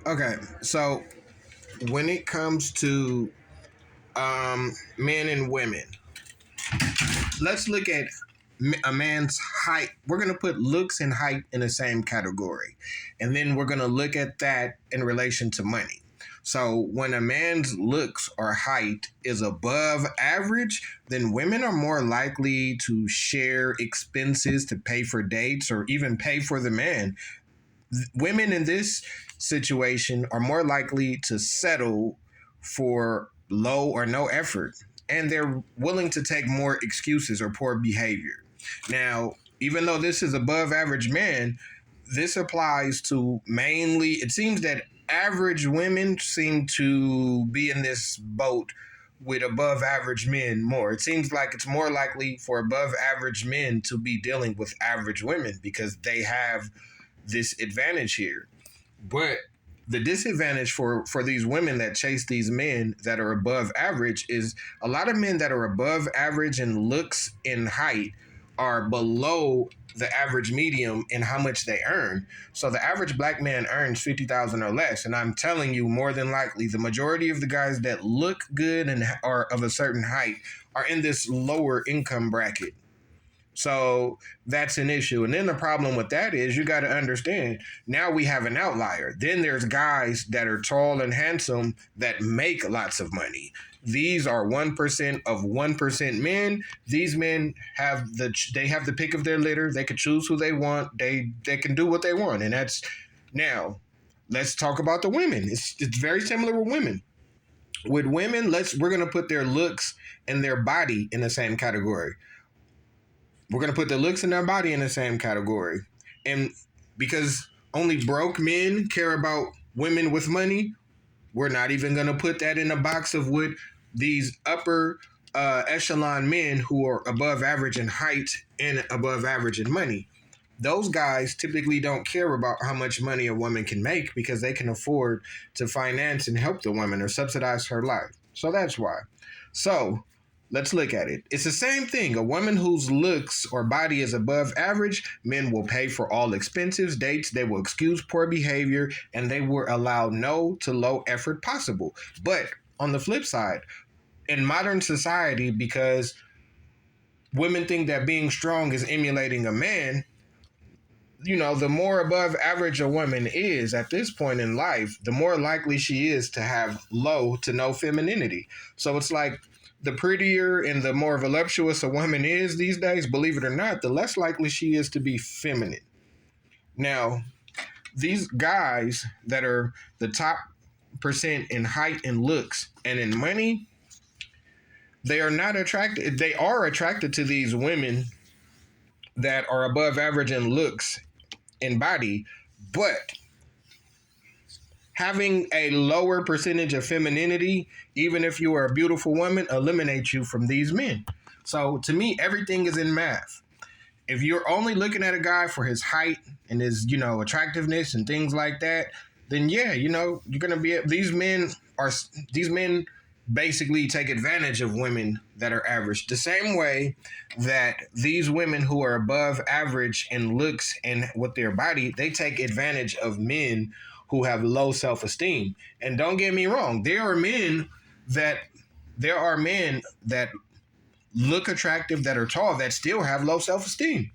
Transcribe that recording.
Okay, so when it comes to men and women, let's look at a man's height. We're going to put looks and height in the same category. And then we're going to look at that in relation to money. So when a man's looks or height is above average, then women are more likely to share expenses to pay for dates or even pay for the man. Women in this situation are more likely to settle for low or no effort, and they're willing to take more excuses or poor behavior. Now, even though this is above average men, this applies to mainly, it seems that average women seem to be in this boat with above average men more. It seems like it's more likely for above average men to be dealing with average women because they have this advantage here. But the disadvantage for these women that chase these men that are above average is a lot of men that are above average in looks and height are below the average medium in how much they earn. So the average black man earns 50,000 or less, and I'm telling you, more than likely, the majority of the guys that look good and are of a certain height are in this lower income bracket. So that's an issue. And then the problem with that is you got to understand now we have an outlier. Then there's guys that are tall and handsome that make lots of money. These are 1% of 1% men. These men have the pick of their litter. They can choose who they want. They can do what they want. And that's now let's talk about the women. It's very similar with women. With women, we're gonna put their looks and their body in the same category. We're going to put the looks in their body in the same category. And because only broke men care about women with money, we're not even going to put that in a box of what these upper echelon men who are above average in height and above average in money. Those guys typically don't care about how much money a woman can make because they can afford to finance and help the woman or subsidize her life. So that's why. So let's look at it. It's the same thing. A woman whose looks or body is above average, men will pay for all expenses, dates, they will excuse poor behavior, and they will allow no to low effort possible. But on the flip side, in modern society, because women think that being strong is emulating a man, the more above average a woman is at this point in life, the more likely she is to have low to no femininity. So it's like the prettier and the more voluptuous a woman is these days, believe it or not, the less likely she is to be feminine. Now, these guys that are the top percent in height and looks and in money, they are not attracted. They are attracted to these women that are above average in looks and body, but having a lower percentage of femininity, even if you are a beautiful woman, eliminates you from these men. So to me, everything is in math. If you're only looking at a guy for his height and his, attractiveness and things like that, then yeah, you're gonna be these men basically take advantage of women that are average. The same way that these women who are above average in looks and with their body, they take advantage of men who have low self-esteem. And don't get me wrong, there are men that look attractive, that are tall, that still have low self-esteem.